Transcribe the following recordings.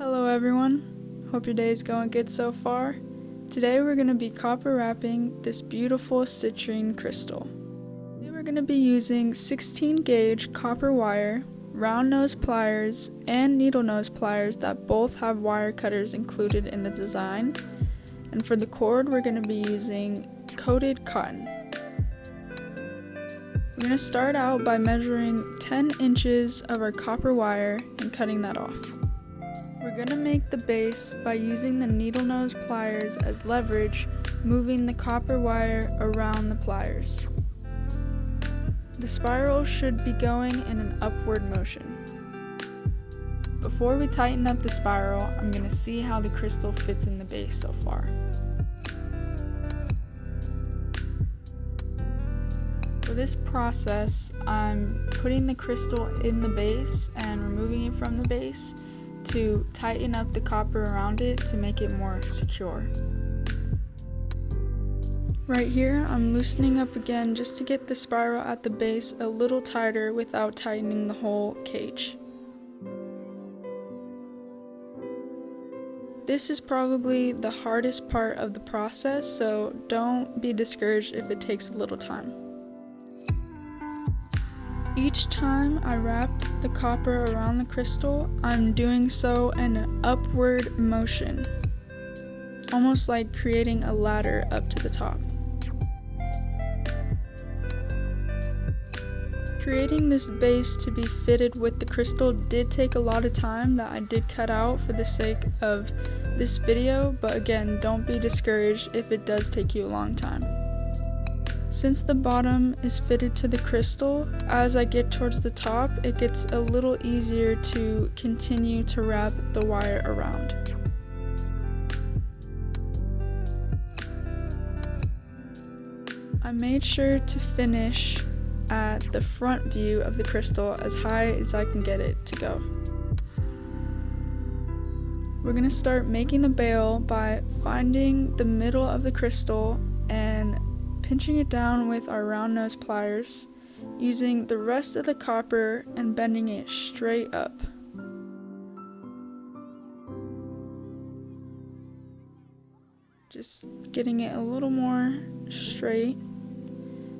Hello everyone, hope your day is going good so far. Today we're going to be copper wrapping this beautiful citrine crystal. Today we're going to be using 16 gauge copper wire, round nose pliers, and needle nose pliers that both have wire cutters included in the design. And for the cord we're going to be using coated cotton. We're going to start out by measuring 10 inches of our copper wire and cutting that off. We're going to make the base by using the needle nose pliers as leverage, moving the copper wire around the pliers. The spiral should be going in an upward motion. Before we tighten up the spiral, I'm going to see how the crystal fits in the base so far. For this process, I'm putting the crystal in the base and removing it from the base to tighten up the copper around it to make it more secure. Right here, I'm loosening up again just to get the spiral at the base a little tighter without tightening the whole cage. This is probably the hardest part of the process, so don't be discouraged if it takes a little time. Each time I wrap the copper around the crystal, I'm doing so in an upward motion, almost like creating a ladder up to the top. Creating this base to be fitted with the crystal did take a lot of time that I did cut out for the sake of this video, but again, don't be discouraged if it does take you a long time. Since the bottom is fitted to the crystal, as I get towards the top, it gets a little easier to continue to wrap the wire around. I made sure to finish at the front view of the crystal as high as I can get it to go. We're going to start making the bail by finding the middle of the crystal and pinching it down with our round nose pliers, using the rest of the copper and bending it straight up. Just getting it a little more straight.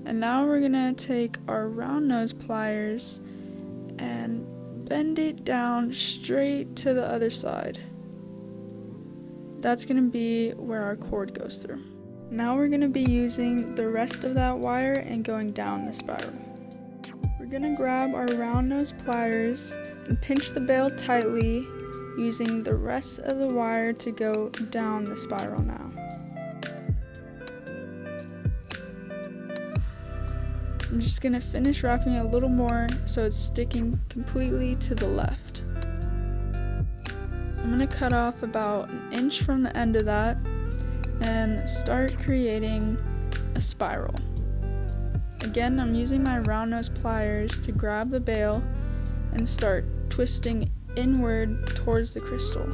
And now we're gonna take our round nose pliers and bend it down straight to the other side. That's gonna be where our cord goes through. Now we're going to be using the rest of that wire and going down the spiral. We're going to grab our round nose pliers and pinch the bail tightly, using the rest of the wire to go down the spiral now. I'm just going to finish wrapping it a little more so it's sticking completely to the left. I'm going to cut off about an inch from the end of that and start creating a spiral. Again, I'm using my round nose pliers to grab the bail and start twisting inward towards the crystal.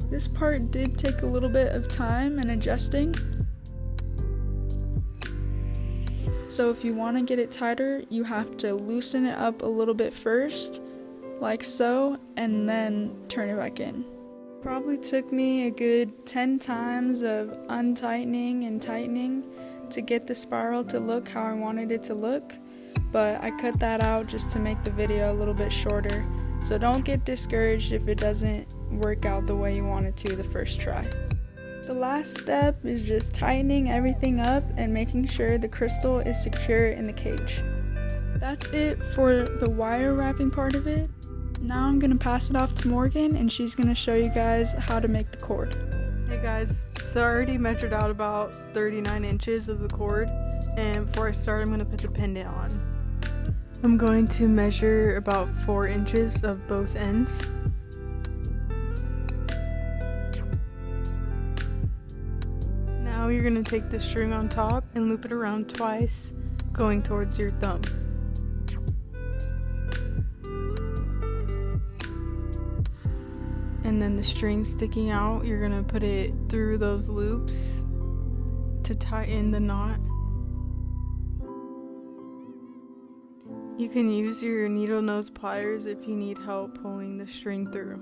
This part did take a little bit of time and adjusting, so if you want to get it tighter, you have to loosen it up a little bit first, like so, and then turn it back in. Probably took me a good 10 times of untightening and tightening to get the spiral to look how I wanted it to look, but I cut that out just to make the video a little bit shorter, so don't get discouraged if it doesn't work out the way you want it to the first try. The last step is just tightening everything up and making sure the crystal is secure in the cage. That's it for the wire wrapping part of it. Now I'm going to pass it off to Morgan and she's going to show you guys how to make the cord. Hey guys, so I already measured out about 39 inches of the cord, and before I start I'm going to put the pendant on. I'm going to measure about 4 inches of both ends. Now you're going to take the string on top and loop it around twice, going towards your thumb. And then the string sticking out, you're going to put it through those loops to tighten the knot. You can use your needle nose pliers if you need help pulling the string through.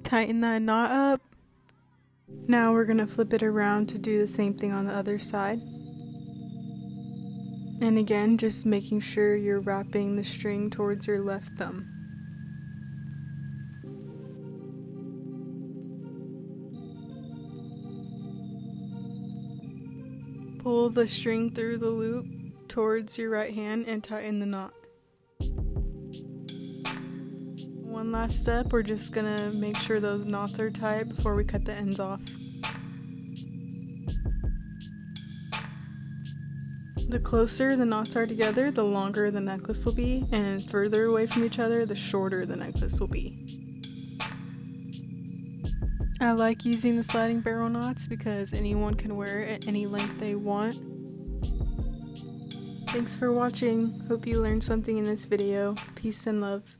Tighten that knot up. Now we're going to flip it around to do the same thing on the other side. And again, just making sure you're wrapping the string towards your left thumb. Pull the string through the loop towards your right hand and tighten the knot. One last step, we're just gonna make sure those knots are tight before we cut the ends off. The closer the knots are together, the longer the necklace will be, and further away from each other, the shorter the necklace will be. I like using the sliding barrel knots because anyone can wear it at any length they want. Thanks for watching. Hope you learned something in this video. Peace and love.